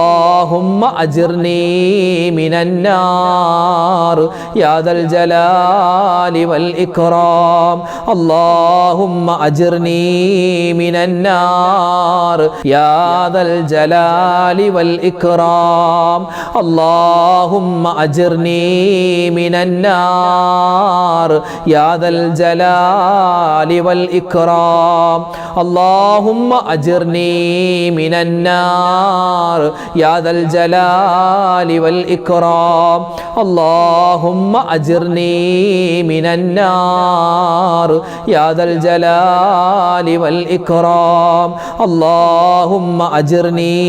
اللهم أجرني من النار يا ذا الجلال والإكرام اللهم أجرني من النار يا ذا الجلال والإكرام اللهم أجرني من النار يا ذا الجلال والإكرام اللهم أجرني من النار يا ذا الجلال والإكرام اللهم أجرني من النار يا ذا الجلال والإكرام اللهم أجرني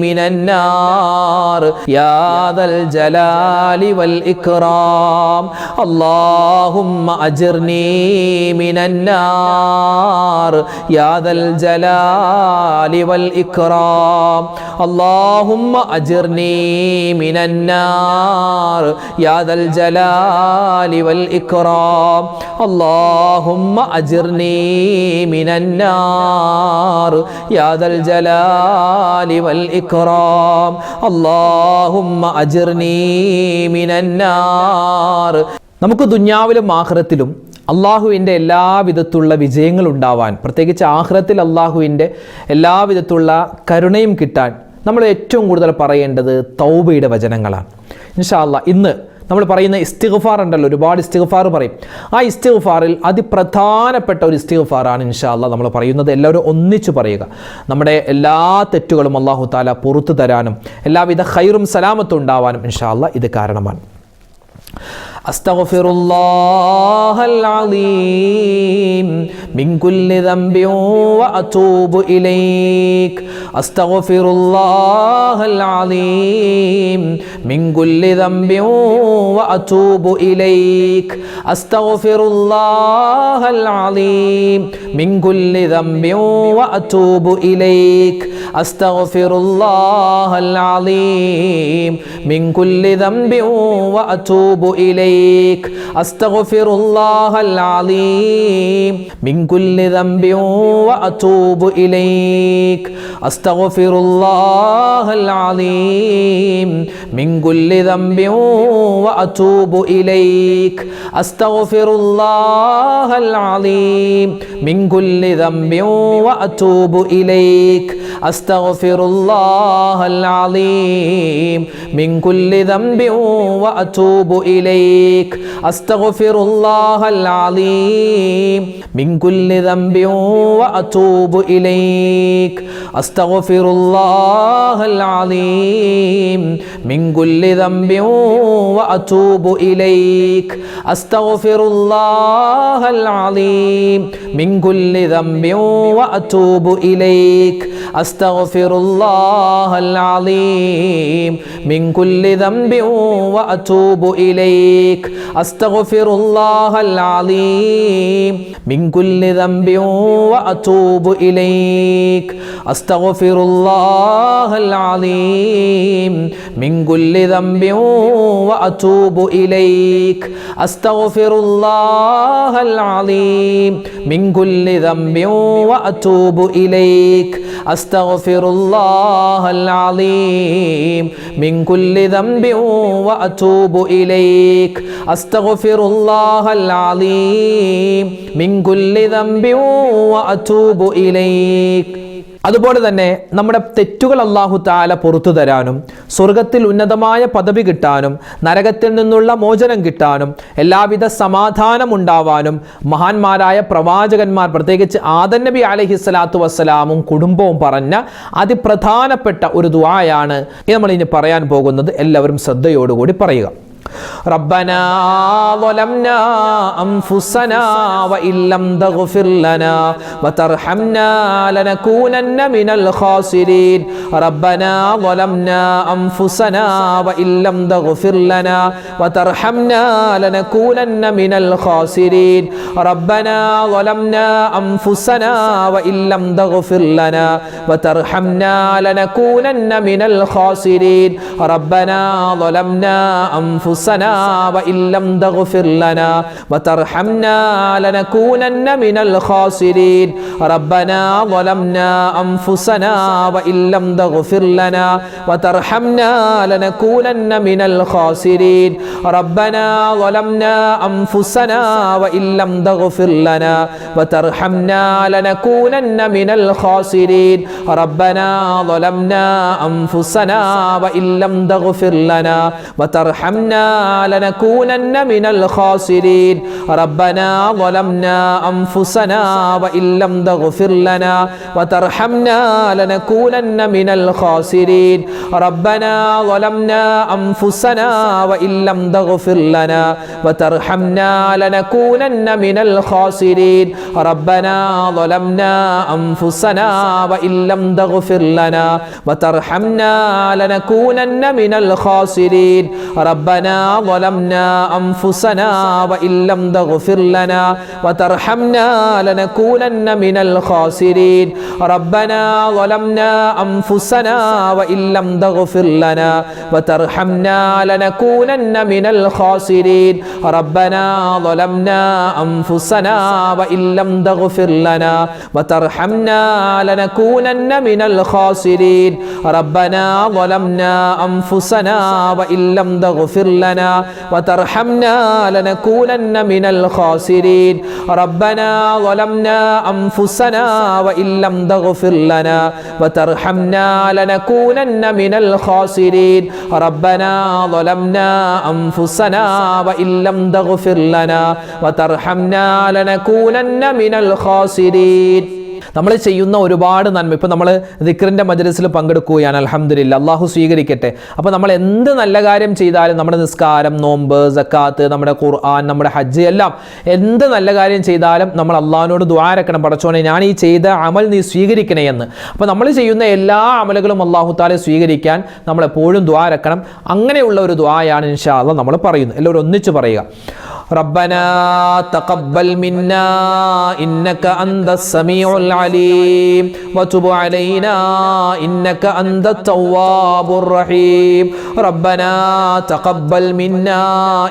من النار يا ذا الجلال والإكرام اللهم أجرني من النار يا ذا الجلال والإكرام اللهم أجرني من النار يا ذا الجلال والإكرام اللهم أجرني من النار يا ذا الجلال والإكرام اللهم أجرني من النار നമുക്ക് ദുനിയാവിലും ആഖിറത്തിലും അള്ളാഹുവിൻ്റെ എല്ലാവിധത്തുള്ള വിജയങ്ങൾ ഉണ്ടാവാൻ, പ്രത്യേകിച്ച് ആഖിറത്തിൽ അള്ളാഹുവിൻ്റെ എല്ലാവിധത്തുള്ള കരുണയും കിട്ടാൻ നമ്മൾ ഏറ്റവും കൂടുതൽ പറയേണ്ടത് തൗബയുടെ വചനങ്ങളാണ്. ഇൻഷാ അല്ലാഹ് ഇന്ന് നമ്മൾ പറയുന്ന ഇസ്തിഗ്ഫാർ ഉണ്ടല്ലോ, ഒരുപാട് ഇസ്തിഗ്ഫാർ പറയും. ആ ഇസ്തിഗ്ഫാറിൽ അതിപ്രധാനപ്പെട്ട ഒരു ഇസ്തിഗ്ഫാറാണ് ഇൻഷാ അല്ലാഹ് നമ്മൾ പറയുന്നത്. എല്ലാവരും ഒന്നിച്ചു പറയുക. നമ്മുടെ എല്ലാ തെറ്റുകളും അല്ലാഹു തആല പുറത്തു തരാനും എല്ലാവിധ ഖൈറും സലാമത്തും ഉണ്ടാവാനും ഇൻഷാ അല്ലാഹ് ഇത് കാരണമാണ്. അസ്തഗ്ഫിറുല്ലാഹൽ അലീം മിൻ കുല്ലി ദംബിൻ വഅതൂബു ഇലൈക് അസ്തഗ്ഫിറുല്ലാഹൽ അലീം മിൻ കുല്ലി ദംബിൻ വഅതൂബു ഇലൈക് അസ്തഗ്ഫിറുല്ലാഹൽ അലീം മിൻ കുല്ലി ദംബിൻ വഅതൂബു ഇലൈക് അസ്തഗ്ഫിറുല്ലാഹൽ അലീം മിൻ കുല്ലി ദംബിൻ വഅതൂബു ഇലൈക് أستغفر الله العظيم من كل ذنب وأتوب إليك أستغفر الله العظيم من كل ذنب وأتوب إليك أستغفر الله العظيم من كل ذنب وأتوب إليك أستغفر الله العظيم من كل ذنب وأتوب إليك أستغفر الله العظيم من كل ذنب وأتوب إليك أستغفر الله العظيم من كل ذنب وأتوب إليك أستغفر الله العظيم من كل ذنب وأتوب إليك أستغفر الله العظيم من كل ذنب وأتوب إليك أستغفر الله العظيم من كل ذنب وأتوب إليك أستغفر الله العظيم من كل ذنب وأتوب إليك أستغفر الله العظيم من كل ذنب وأتوب إليك أستغفر الله العظيم من كل ذنب وأتوب إليك أستغفر الله العظيم من كل ذنب وأتوب إليك. അതുപോലെ തന്നെ നമ്മുടെ തെറ്റുകൾ അല്ലാഹു തആല പുറത്തു തരാനും സ്വർഗത്തിൽ ഉന്നതമായ പദവി കിട്ടാനും നരകത്തിൽ നിന്നുള്ള മോചനം കിട്ടാനും എല്ലാവിധ സമാധാനം ഉണ്ടാവാനും മഹാന്മാരായ പ്രവാചകന്മാർ പ്രത്യേകിച്ച് ആദം നബി അലൈഹിസ്സലാത്തു വസ്സലാമും കുടുംബവും പറഞ്ഞ അതിപ്രധാനപ്പെട്ട ഒരു ദുആയാണ് നമ്മൾ ഇനി പറയാൻ പോകുന്നത്. എല്ലാവരും ശ്രദ്ധയോടുകൂടി പറയുക. ربنا ظلمنا أنفسنا وإن لم تغفر لنا وترحمنا لنكونن من الخاسرين ربنا ظلمنا أنفسنا وإن لم تغفر لنا وترحمنا لنكونن من الخاسرين ربنا ظلمنا أنفسنا وإن لم تغفر لنا وترحمنا لنكونن من الخاسرين ربنا ظلمنا أنفسنا أنفسنا وإن لم تغفر لنا وترحمنا لنكونن من الخاسرين ربنا ظلمنا أنفسنا وإن لم تغفر لنا وترحمنا لنكونن من الخاسرين ربنا ظلمنا أنفسنا وإن لم تغفر لنا وترحمنا لنكونن من الخاسرين ربنا ظلمنا أنفسنا وإن لم تغفر لنا وترحمنا لنكونن من الخاسرين ربنا ظلمنا أنفسنا وإن لم تغفر لنا وترحمنا لنكونن من الخاسرين ربنا ظلمنا أنفسنا وإن لم تغفر لنا وترحمنا لنكونن من الخاسرين ربنا ظلمنا أنفسنا وإن لم تغفر لنا وترحمنا لنكونن من الخاسرين ربنا ظلمنا أنفسنا وإن لم تغفر لنا وترحمنا لنكونن من الخاسرين ربنا ظلمنا أنفسنا وإن لم تغفر لنا وترحمنا لنكونن من الخاسرين ربنا ظلمنا أنفسنا وإن لم تغفر لنا وترحمنا لنكونن من الخاسرين ربنا ظلمنا أنفسنا وإن لم تغفر لنا وترحمنا لنكونن من الخاسرين ربنا ظلمنا أنفسنا وإن لم تغفر لنا وترحمنا لنكونن من الخاسرين ربنا ظلمنا أنفسنا وإن لم تغفر لنا وترحمنا لنكونن من الخاسرين നമ്മൾ ചെയ്യുന്ന ഒരുപാട് നന്മ, ഇപ്പോൾ നമ്മൾ ദിക്റിൻ്റെ മജ്‌ലിസിൽ പങ്കെടുക്കുകയാണ്, അൽഹംദുലില്ലാ, അള്ളാഹു സ്വീകരിക്കട്ടെ. അപ്പോൾ നമ്മൾ എന്ത് നല്ല കാര്യം ചെയ്താലും, നമ്മുടെ നിസ്കാരം, നോമ്പ്, സക്കാത്ത്, നമ്മുടെ ഖുർആൻ, നമ്മുടെ ഹജ്ജ്, എല്ലാം എന്ത് നല്ല കാര്യം ചെയ്താലും നമ്മൾ അള്ളാഹുവിനോട് ദുആ രക്കണം, പടച്ചോനെ ഞാൻ ഈ ചെയ്ത അമൽ നീ സ്വീകരിക്കണേ എന്ന്. അപ്പോൾ നമ്മൾ ചെയ്യുന്ന എല്ലാ അമലുകളും അള്ളാഹു തആല സ്വീകരിക്കാൻ നമ്മൾ എപ്പോഴും ദുആ രക്കണം. അങ്ങനെയുള്ള ഒരു ദുആയാണ് ഇൻഷാ അല്ലാഹ് നമ്മൾ പറയുന്നത്. എല്ലാവരും ഒന്നിച്ച് പറയുക. ربنا تقبل منا إنك أنت السميع العليم وتب علينا إنك أنت التواب الرحيم ربنا تقبل منا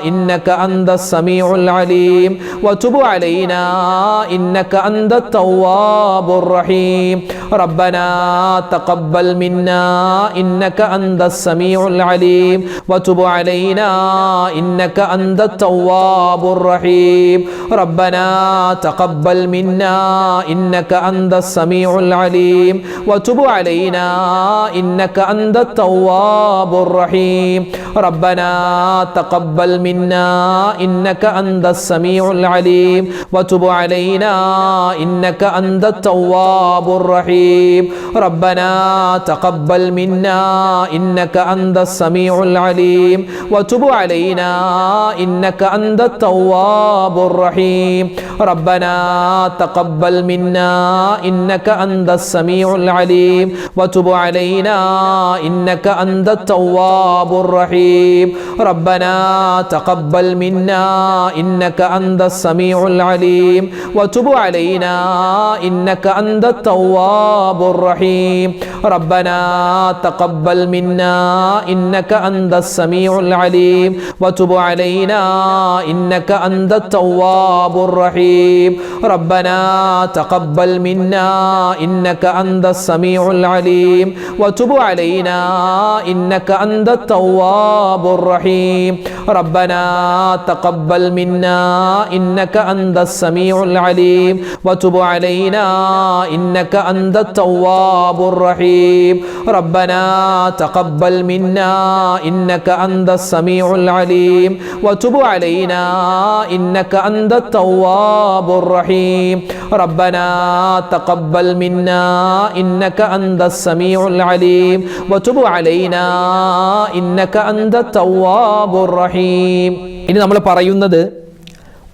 إنك أنت السميع العليم وتب علينا إنك أنت التواب الرحيم ربنا تقبل منا إنك أنت السميع العليم وتب علينا إنك أنت التواب الرحيم ربنا تقبل منا إنك أنت السميع العليم وتب علينا إنك أنت التواب الرحيم ربنا تقبل منا إنك أنت السميع العليم وتب علينا إنك أنت التواب الرحيم ربنا تقبل منا إنك أنت السميع العليم وتب علينا إنك أنت التواب الرحيم ربنا تقبل منا إنك أنت السميع العليم وتب علينا إنك أنت التواب الرحيم ربنا تقبل منا إنك أنت السميع العليم وتب علينا إنك أنت التواب الرحيم ربنا تقبل منا إنك أنت السميع العليم وتب علينا إنك أنت التواب الرحيم ربنا تقبل منا إنك أنت السميع العليم وتب علينا إنك أنت التواب الرحيم ربنا تقبل منا إنك أنت السميع العليم وتب علينا إنك أنت التواب الرحيم ربنا تقبل منا إنك أنت السميع العليم وتب علينا إنك أنت التواب الرحيم ربنا تقبل منا إنك أنت السميع العليم وتب علينا إنك أنت التواب الرحيم. ഇനി നമ്മൾ പറയുന്നത്,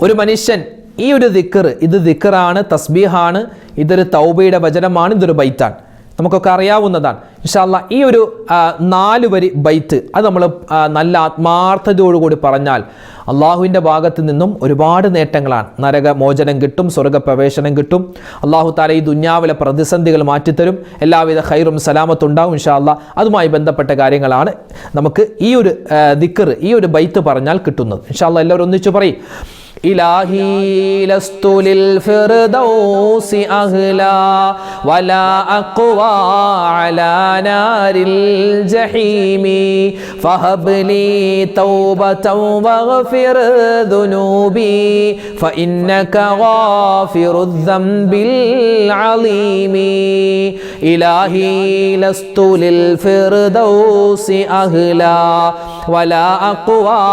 ഒരു മനുഷ്യൻ ഈ ഒരു ദിക്ർ, ഇത് ദിക്റാണ്, തസ്ബീഹാണ്, ഇതൊരു തൗബയുടെ വചനമാണ്, ഇതൊരു ബൈത്താണ്, നമുക്കൊക്കെ അറിയാവുന്നതാണ്. ഇൻഷാ അല്ലാഹ് ഈ ഒരു 4 വരി ബൈത്ത് അത് നമ്മൾ നല്ല ആത്മാർത്ഥതയോടുകൂടി പറഞ്ഞാൽ അള്ളാഹുവിൻ്റെ ഭാഗത്ത് നിന്നും ഒരുപാട് നേട്ടങ്ങളാണ്. നരകമോചനം കിട്ടും, സ്വർഗ്ഗപ്രവേശനം കിട്ടും. അള്ളാഹു താല ഈ ദുന്യാവിലെ പ്രതിസന്ധികൾ മാറ്റിത്തരും, എല്ലാവിധ ഖൈറും സലാമത്തും ഉണ്ടാവും ഇൻഷാ അല്ലാഹ്. അതുമായി ബന്ധപ്പെട്ട കാര്യങ്ങളാണ് നമുക്ക് ഈ ഒരു ദിക്ർ, ഈ ഒരു ബൈത്ത് പറഞ്ഞാൽ കിട്ടുന്നത്. ഇൻഷാ അല്ലാഹ് എല്ലാവരും ഒന്നിച്ചു പറയും. إلهي لست للفردوس أهلا ولا أقوى على نار الجحيم فهب لي توبة واغفر ذنوبي فإنك غافر الذنب العظيم إلهي لست للفردوس أهلا ولا أقوى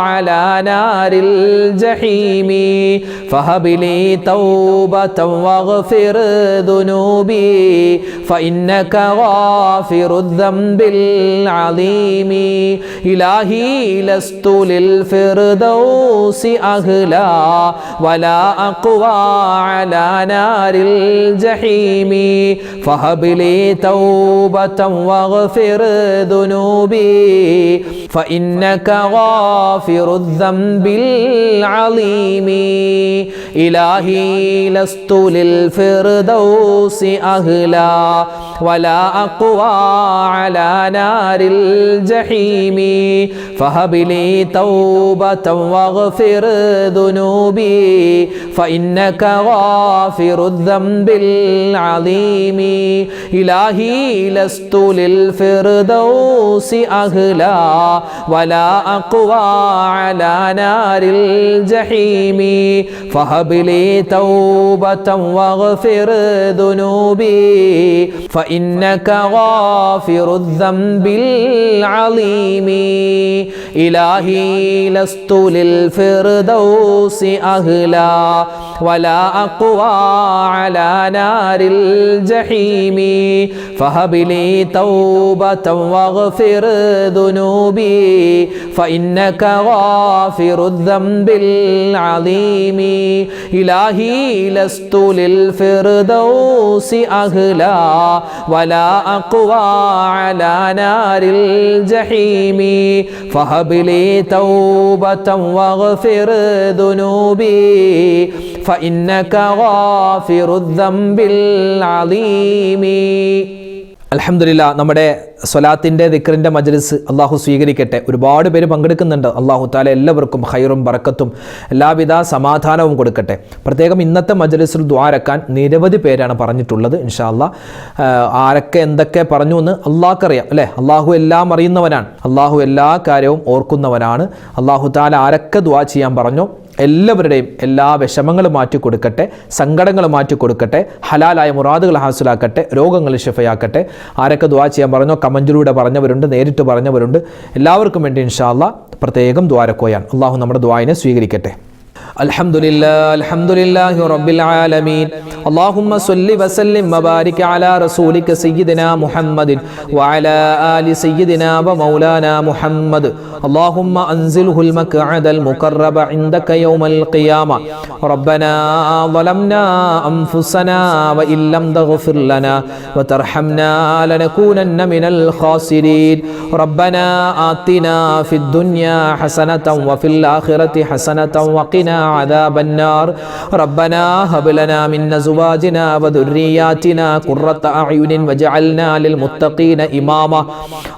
على نار الجحيم فهب لي توبة واغفر ذنوبي فإنك غافر الذنب العظيم إلهي لست للفردوس أهلا ولا أقوى على نار الجحيم فهب لي توبة واغفر ذنوبي فإنك غافر الذنب العظيم إلهي لست للفردوس أهلا ولا أقوى على نار الجحيم فهب لي توبة واغفر ذنوبي فإنك غافر الذنب العظيم إلهي لست للفردوس أهلا ولا أقوى على نار الجحيم فهب لي توبة واغفر ذنوبي فإنك غافر الذنب العظيم إلهي لست للفردوس أهلا ولا أقوى على نار الجحيم فهب لي توبة واغفر ذنوبي فإنك غافر الذنب العظيم إلهي لست للفردوس أهلا ولا أقوى على نار الجحيم فهب لي توبة واغفر ذنوبي فإنك غافر الذنب العظيم. അൽഹംദുലില്ലാഹ്, നമ്മുടെ സ്വലാത്തിൻ്റെ ദിക്റിൻ്റെ മജ്ലിസ് അള്ളാഹു സ്വീകരിക്കട്ടെ. ഒരുപാട് പേര് പങ്കെടുക്കുന്നുണ്ട്. അള്ളാഹു താല എല്ലാവർക്കും ഖൈറും ബറക്കത്തും എല്ലാവിധ സമാധാനവും കൊടുക്കട്ടെ. പ്രത്യേകം ഇന്നത്തെ മജ്ലിസിൽ ദുആരക്കാൻ നിരവധി പേരാണ് പറഞ്ഞിട്ടുള്ളത്. ഇൻഷാ അല്ലാഹ് ആരൊക്കെ എന്തൊക്കെ പറഞ്ഞു എന്ന് അള്ളാഹ്ക്കറിയാം അല്ലേ. അള്ളാഹു എല്ലാം അറിയുന്നവനാണ്, അള്ളാഹു എല്ലാ കാര്യവും ഓർക്കുന്നവനാണ്. അള്ളാഹു താല ആരൊക്കെ ദുആ ചെയ്യാൻ പറഞ്ഞോ എല്ലാവരുടെയും എല്ലാ വിഷമങ്ങളും മാറ്റിക്കൊടുക്കട്ടെ, സങ്കടങ്ങൾ മാറ്റിക്കൊടുക്കട്ടെ, ഹലാലായ മുറാദുകൾ ഹാസിലാക്കട്ടെ, രോഗങ്ങൾ ശിഫയാക്കട്ടെ. ആരൊക്കെ ദുആ ചെയ്യാൻ പറഞ്ഞോ കമൻറ്റിലൂടെ പറഞ്ഞവരുണ്ട്, നേരിട്ട് പറഞ്ഞവരുണ്ട്. എല്ലാവർക്കും വേണ്ടി ഇൻഷാ അല്ലാഹ് പ്രത്യേകം ദുആരക്കോയാണ്. അള്ളാഹു നമ്മുടെ ദുആയിനെ സ്വീകരിക്കട്ടെ. അൽഹംദുലില്ലാഹി റബ്ബിൽ ആലമീൻ. اللهم صل وسلم وبارك على رسولك سيدنا محمد وعلى آل سيدنا ومولانا محمد. اللهم أنزله المقعد المقرب عندك يوم القيامة. ربنا ظلمنا أنفسنا وإن لم تغفر لنا وترحمنا لنكونن من الخاسرين. ربنا آتنا في الدنيا حسنة وفي الآخرة حسنة وقنا عذاب النار. ربنا هب لنا من أزواجنا وذرياتنا قرة أعين وجعلنا للمتقين إماما.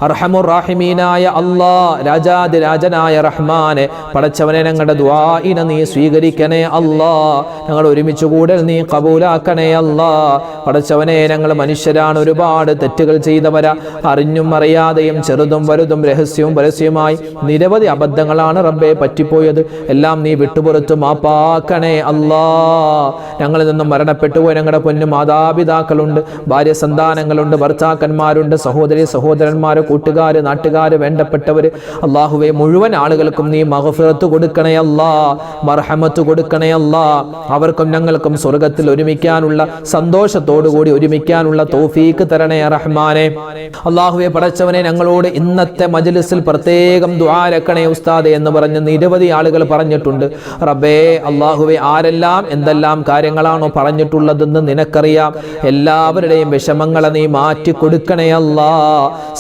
അർഹമുർ റഹീമീനായ അല്ലാഹ്, രാജാതിരാജനായ റഹ്മാനെ, പടച്ചവനെ ഞങ്ങളുടെ ദുആഇനെ നീ സ്വീകരിക്കണേ അല്ലാഹ്. ഞങ്ങൾ ഒരുമിച്ച് കൂടൽ നീ കബൂലാക്കണേ അല്ലാഹ്. പടച്ചവനെ, ഞങ്ങൾ മനുഷ്യരാണ്, ഒരുപാട് തെറ്റുകൾ ചെയ്തവരാ, അറിഞ്ഞും അറിയാതെയും ചെറുതും വലുതും രഹസ്യവും പരസ്യവുമായി നിരവധി അബദ്ധങ്ങളാണ് റബ്ബേ പറ്റിപ്പോയത്. എല്ലാം നീ വിട്ടുപുറത്ത് മാപ്പാക്കണേ അല്ലാഹ്. ഞങ്ങളിൽ നിന്നും മരണപ്പെട്ടുപോയ ഞങ്ങളുടെ പൊന്നു മാതാപിതാക്കളുണ്ട്, ഭാര്യ സന്താനങ്ങളുണ്ട്, ഭർത്താക്കന്മാരുണ്ട്, സഹോദരി സഹോദരന്മാർ, കൂട്ടുകാർ, നാട്ടുകാർ, വേണ്ടപ്പെട്ടവർ. അള്ളാഹുവെ, മുഴുവൻ ആളുകൾക്കും നീ മഗ്ഫിറത്ത് കൊടുക്കണേ അല്ലാഹ്, മർഹമത്ത് കൊടുക്കണേ അല്ലാഹ്. അവർക്കും ഞങ്ങൾക്കും സ്വർഗത്തിൽ ഒരുമിക്കാനുള്ള സന്തോഷത്തോടെ സന്തോഷത്തോടുകൂടി ഒരുമിക്കാനുള്ള തൗഫീക്ക് തരണേ റഹ്മാനെ. അല്ലാഹുവേ പടച്ചവനെ, ഞങ്ങളോട് ഇന്നത്തെ മജ്ലിസിൽ പ്രത്യേകം ദുആ രക്കണേ ഉസ്താദെ എന്ന് പറഞ്ഞ് നിരവധി ആളുകൾ പറഞ്ഞിട്ടുണ്ട്. റബ്ബേ അല്ലാഹുവേ, ആരെല്ലാം എന്തെല്ലാം കാര്യങ്ങളാണോ പറഞ്ഞിട്ടുള്ളതെന്ന് നിനക്കറിയാം. എല്ലാവരുടെയും വിഷമങ്ങളെ നീ മാറ്റി കൊടുക്കണേ അല്ലാ,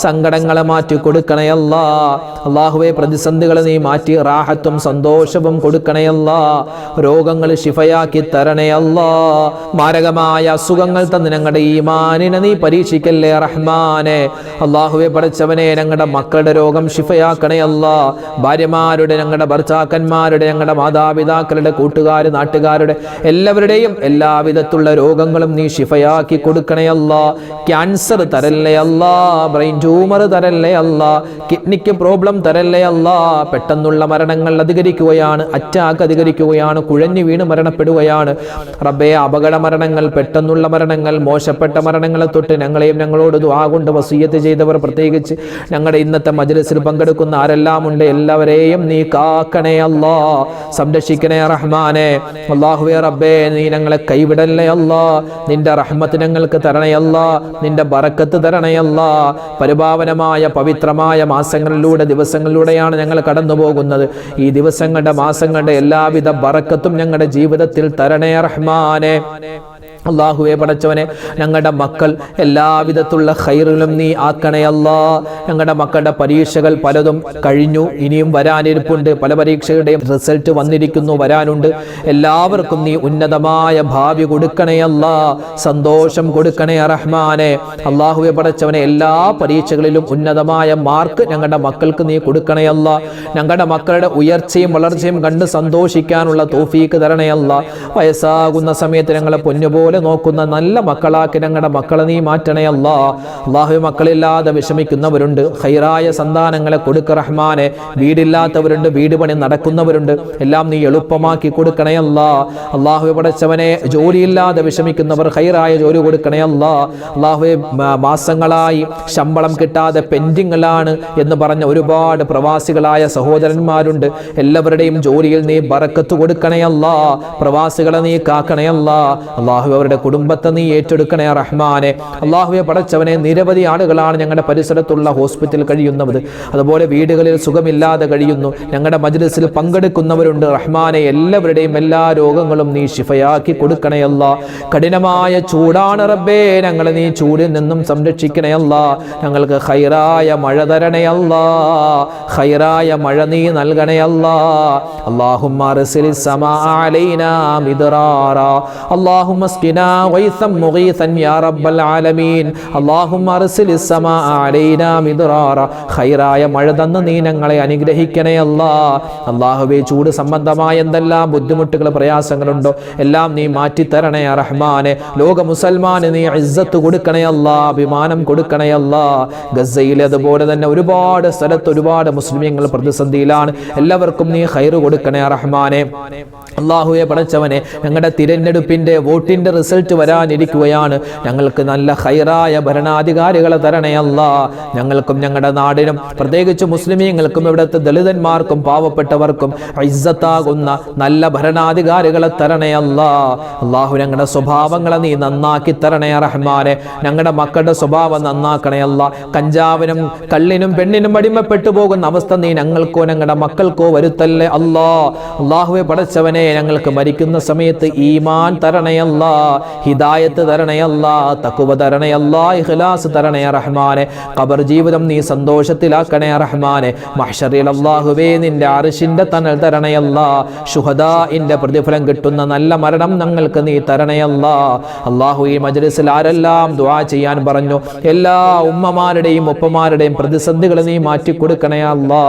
സങ്കടങ്ങളെ മാറ്റി കൊടുക്കണേ അല്ലാ. അല്ലാഹുവേ, പ്രതിസന്ധികളെ നീ മാറ്റി റാഹത്തും സന്തോഷവും കൊടുക്കണേ അല്ലാ. രോഗങ്ങൾ ശിഫയാക്കി തരണേ അല്ലാ. മാരകമായ അസുഖങ്ങൾ തന്ന് ഞങ്ങളുടെ ഈമാനിനെ നീ പരീക്ഷിക്കല്ലേ റഹ്മാനെ. അല്ലാഹുവേ പടച്ചവനെ, ഞങ്ങളുടെ മക്കളുടെ രോഗം ശിഫയാക്കണേ അല്ലാ. ഭാര്യമാരുടെ, ഞങ്ങളുടെ ഭർത്താക്കന്മാരുടെ, ഞങ്ങളുടെ മാതാപിതാക്കളുടെ, കൂട്ടുകാർ, നാട്ടുകാരുടെ എല്ലാവരുടെയും എല്ലാവിധത്തുള്ള രോഗങ്ങളും നീ ശിഫയാക്കി കൊടുക്കണേ അല്ലാ. ക്യാൻസർ തരല്ലേ അല്ലാ, ബ്രെയിൻ ട്യൂമർ തരല്ലേ അല്ലാ, കിഡ്നിക്ക് പ്രോബ്ലം തരല്ലേ അല്ലാ. പെട്ടെന്നുള്ള മരണങ്ങൾ അധികരിക്കുകയാണ്, അറ്റാക്ക് അധികരിക്കുകയാണ്, കുഴഞ്ഞു വീണ് മരണപ്പെടുകയാണ് റബ്ബേ. അപകട മരണങ്ങൾ, പെട്ടെന്നുള്ള മരണങ്ങൾ, മോശപ്പെട്ട മരണങ്ങളെ തൊട്ട് ഞങ്ങളെയും ഞങ്ങളോട് ദുആ കൊണ്ട് വസിയ്യത്ത് ചെയ്തവർ, പ്രത്യേകിച്ച് ഞങ്ങളുടെ ഇന്നത്തെ മജ്ലിസിൽ പങ്കെടുക്കുന്ന ആരെല്ലാം ഉണ്ട് എല്ലാവരെയും നീ കാക്കണേ അല്ലാ, സംരക്ഷിക്കണേ റഹ്മാനെ. അല്ലാഹുവേ റബ്ബേ, നീ ഞങ്ങളെ കൈവിടല്ലേ അല്ലാ. നിന്റെ റഹ്മത്ത് ഞങ്ങൾക്ക് തരണേ അല്ലാ, നിന്റെ ബറക്കത്ത് തരണേ അല്ലാ. പരിപാവനമായ പവിത്രമായ മാസങ്ങളിലൂടെ, ദിവസങ്ങളിലൂടെയാണ് ഞങ്ങൾ കടന്നു പോകുന്നത്. ഈ ദിവസങ്ങളുടെ, മാസങ്ങളുടെ എല്ലാവിധ ബറക്കത്തും ഞങ്ങളുടെ ജീവിതത്തിൽ തരണേ റഹ്മാനെ. അല്ലാഹുവേ പടച്ചവനെ, ഞങ്ങളുടെ മക്കൾ എല്ലാവിധത്തുള്ള ഖൈറിലും നീ ആക്കണേ അല്ലാ. ഞങ്ങളുടെ മക്കളുടെ പരീക്ഷകൾ പലതും കഴിഞ്ഞു, ഇനിയും വരാനിരിപ്പുണ്ട്. പല പരീക്ഷകളുടെയും റിസൾട്ട് വന്നിരിക്കുന്നു, വരാനുണ്ട്. എല്ലാവർക്കും നീ ഉന്നതമായ ഭാവി കൊടുക്കണേ അല്ലാ, സന്തോഷം കൊടുക്കണേ റഹ്മാനെ. അല്ലാഹുവേ പടച്ചവനെ, എല്ലാ പരീക്ഷകളിലും ഉന്നതമായ മാർക്ക് ഞങ്ങളുടെ മക്കൾക്ക് നീ കൊടുക്കണേ അല്ലാ. ഞങ്ങളുടെ മക്കളുടെ ഉയർച്ചയും വളർച്ചയും കണ്ട് സന്തോഷിക്കാനുള്ള തൗഫീക്ക് തരണേ അല്ലാ. വയസ്സാകുന്ന സമയത്ത് ഞങ്ങളെ പൊന്നുപോലെ നോക്കുന്ന നല്ല മക്കളാക്കി ഞങ്ങളുടെ മക്കളെ നീ മാറ്റണേ അല്ലാ. അല്ലാഹു, മക്കളില്ലാതെ വിഷമിക്കുന്നവരുണ്ട്, ഖൈറായ സന്താനങ്ങളെ കൊടുക്ക റഹ്മാനെ. വീടില്ലാത്തവരുണ്ട്, വീട് പണി നടക്കുന്നവരുണ്ട്, എല്ലാം നീ എളുപ്പമാക്കി കൊടുക്കണേ അല്ലാ. അല്ലാഹു പടച്ചവനെ, ജോലിയില്ലാതെ വിഷമിക്കുന്നവർ ഖൈറായ ജോലി കൊടുക്കണേ അല്ലാ. അല്ലാഹു, മാസങ്ങളായി ശമ്പളം കിട്ടാതെ പെൻഡിങ്ങിലാണ് എന്ന് പറഞ്ഞ ഒരുപാട് പ്രവാസികളായ സഹോദരന്മാരുണ്ട്. എല്ലാവരുടെയും ജോലിയിൽ നീ ബറക്കത്ത് കൊടുക്കണേ അല്ലാ. പ്രവാസികളെ നീ കാക്കണേ അല്ലാ. അല്ലാഹു, അവരുടെ കുടുംബത്തെ നീ ഏറ്റെടുക്കണേ റഹ്മാനെ. അല്ലാഹുവേ പടച്ചവനെ, നിരവധി ആളുകളാണ് ഞങ്ങളുടെ പരിസരത്തുള്ള ഹോസ്പിറ്റലിൽ കഴിയുന്നത്, അതുപോലെ വീടുകളിൽ സുഖമില്ലാതെ കഴിയുന്നു. ഞങ്ങളുടെ മജ്ലിസിൽ പങ്കെടുക്കുന്നവരുണ്ട് റഹ്മാനെ. എല്ലാവരുടെയും എല്ലാ രോഗങ്ങളും നീ ശിഫയാക്കി കൊടുക്കണേ അല്ലാ. കഠിനമായ ചൂടാണ് റബ്ബേ, ഞങ്ങളെ നീ ചൂടിൽ നിന്നും സംരക്ഷിക്കണേ അല്ലാ. ഞങ്ങൾക്ക് ഖൈറായ മഴ തരണേ അല്ലാ, ഖൈറായ മഴ നീ നൽകണേ അല്ലാ. അല്ലാഹുമ്മ അർസിലിസ് സമാഅ അലൈനാ മിദ്റാറാ, അല്ലാഹുമ്മ اسقنا غيثا مغيثا يا رب العالمين اللهم ارسل السماء علينا مدرارا ഖൈറായ മഴ തന്ന് നീ ഞങ്ങളെ അനുഗ്രഹിക്കണേ അല്ലാ. അല്ലാഹുവേ, ചൂട് സംബന്ധമായ എന്തെല്ലാം ബുദ്ധിമുട്ടുകൾ, പ്രയാസങ്ങളുണ്ടോ എല്ലാം നീ മാറ്റിത്തരണേ റഹ്മാനെ. ലോക മുസൽമാന് നീ ഇസ്സത്ത് കൊടുക്കണേ അല്ലാ, അഭിമാനം കൊടുക്കണേ അല്ലാ. ഗസയിൽ അതുപോലെ തന്നെ ഒരുപാട് സ്ഥലത്ത് ഒരുപാട് മുസ്ലിമീങ്ങൾ പ്രതിസന്ധിയിലാണ്. എല്ലാവർക്കും നീ ഖൈർ കൊടുക്കണേ റഹ്മാനെ. അല്ലാഹുവേ പടച്ചവനെ, ഞങ്ങളുടെ തിരഞ്ഞെടുപ്പിന്റെ വോട്ടിന്റെ റിസൾട്ട് വരാനിരിക്കുകയാണ്. ഞങ്ങൾക്ക് നല്ല ഖൈറായ ഭരണാധികാരികളെ തരണേ അല്ലാ. ഞങ്ങൾക്കും ഞങ്ങളുടെ നാടിനും പ്രത്യേകിച്ച് മുസ്ലിമീങ്ങൾക്കും ഇവിടുത്തെ ദളിതന്മാർക്കും പാവപ്പെട്ടവർക്കും ഇസ്സത്താകുന്ന നല്ല ഭരണാധികാരികളെ തരണേ അല്ലാ. അല്ലാഹു, ഞങ്ങളുടെ സ്വഭാവങ്ങളെ നീ നന്നാക്കി തരണേ റഹ്മാനെ. ഞങ്ങളുടെ മക്കളുടെ സ്വഭാവം നന്നാക്കണേ അല്ലാ. കഞ്ചാവിനും കള്ളിനും പെണ്ണിനും അടിമപ്പെട്ടു പോകുന്ന അവസ്ഥ നീ ഞങ്ങൾക്കോ ഞങ്ങളുടെ മക്കൾക്കോ വരുത്തല്ലേ അല്ലാ. അല്ലാഹുവേ പടച്ചവനെ, ഞങ്ങൾക്ക് മരിക്കുന്ന സമയത്ത് ഈമാൻ തരണേ അല്ലാ, ഹിദായത്ത് തരണേ അല്ലാ, തഖ്വ തരണേ അല്ലാ, ഇഖ്ലാസ് തരണേ റഹ്മാനെ. ഖബർ ജീവിതം നീ സന്തോഷത്തിലാക്കണേ റഹ്മാനെ. മഹ്ശറിൽ അല്ലാഹുവേ, നിന്റെ അർശിന്റെ തണൽ തരണേ അല്ലാ. ശുഹദാഇന്റെ പ്രതിഫലം കിട്ടുന്ന നല്ല മരണം ഞങ്ങൾക്ക് നീ തരണേ അല്ലാ. അല്ലാഹു, ഈ മജ്ലിസിൽ ആരെല്ലാം ദുആ ചെയ്യാൻ പറഞ്ഞു എല്ലാ ഉമ്മമാരുടെയും ഉപ്പമാരുടെയും പ്രതിസന്ധികൾ നീ മാറ്റി കൊടുക്കണേ അല്ലാ.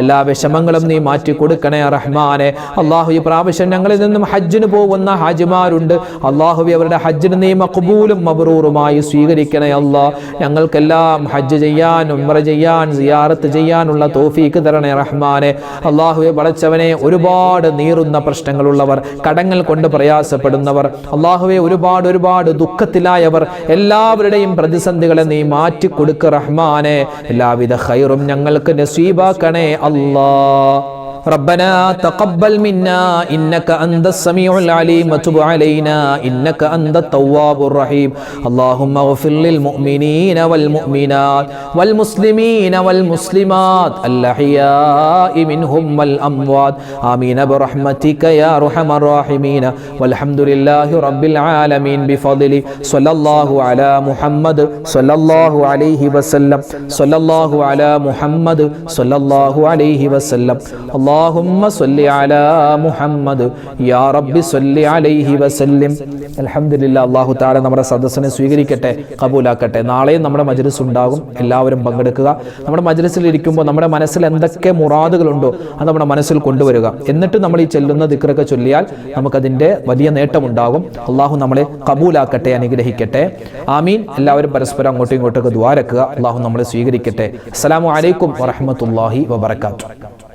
എല്ലാ വിഷമങ്ങളും നീ മാറ്റി കൊടുക്കണേ റഹ്മാനെ. അല്ലാഹു, ഈ പ്രാവശ്യം ഞങ്ങളിൽ നിന്നും ഹജ്ജിന് പോകുന്ന ഹാജിമാരുണ്ട്. അല്ലാഹുവേ, അവരുടെ ഹജ്ജിന് നീ മഖ്ബൂലും മബ്റൂറുമായി സ്വീകരിക്കണേ അല്ലാ. ഞങ്ങൾക്കെല്ലാം ഹജ്ജ് ചെയ്യാൻ, ഉംറ ചെയ്യാൻ, സിയാറത്ത് ചെയ്യാനുള്ള തൗഫീക്ക് തരണേ റഹ്മാനെ. അല്ലാഹുവേ പടച്ചവനെ, ഒരുപാട് നീറുന്ന പ്രശ്നങ്ങളുള്ളവർ, കടങ്ങൾ കൊണ്ട് പ്രയാസപ്പെടുന്നവർ, അല്ലാഹുവേ ഒരുപാട് ദുഃഖത്തിലായവർ, എല്ലാവരുടെയും പ്രതിസന്ധികളെ നീ മാറ്റി കൊടുക്ക റഹ്മാനെ. എല്ലാവിധ ഖൈറും ഞങ്ങൾക്ക് നസീബാക്കണേ അല്ലാ. ربنا تقبل منا إنك أنت السميع العليم وتب علينا إنك أنت التواب الرحيم اللهم اغفر للمؤمنين والمؤمنات والمسلمين والمسلمات الأحياء منهم والأموات آمين برحمتك يا أرحم الراحمين والحمد لله رب العالمين بفضله صلى الله على محمد صلى الله عليه وسلم صلى الله على محمد صلى الله عليه وسلم اللهم صل على محمد يا رب صل عليه وسلم അൽഹംദുലില്ലാ. അല്ലാഹു തആല നമ്മുടെ സദസ്സിനെ സ്വീകരിക്കട്ടെ, കബൂലാക്കട്ടെ. നാളെയും നമ്മുടെ മജ്ലിസ് ഉണ്ടാകും, എല്ലാവരും പങ്കെടുക്കുക. നമ്മുടെ മജ്ലിസിൽ ഇരിക്കുമ്പോൾ നമ്മുടെ മനസ്സിൽ എന്തൊക്കെ മുറാദുകളുണ്ടോ അത് നമ്മുടെ മനസ്സിൽ കൊണ്ടുവരിക. എന്നിട്ട് നമ്മൾ ഈ ചെല്ലുന്ന ദിക്റൊക്കെ ചൊല്ലിയാൽ നമുക്കതിൻ്റെ വലിയ നേട്ടമുണ്ടാകും. അള്ളാഹു നമ്മളെ കബൂലാക്കട്ടെ, അനുഗ്രഹിക്കട്ടെ. ആമീൻ. എല്ലാവരും പരസ്പരം അങ്ങോട്ടും ഇങ്ങോട്ടൊക്കെ ദുആ രക്കുക. അള്ളാഹു നമ്മളെ സ്വീകരിക്കട്ടെ. അസ്സലാമു അലൈക്കും വറഹ്മത്തുള്ളാഹി വബറകാതുഹു.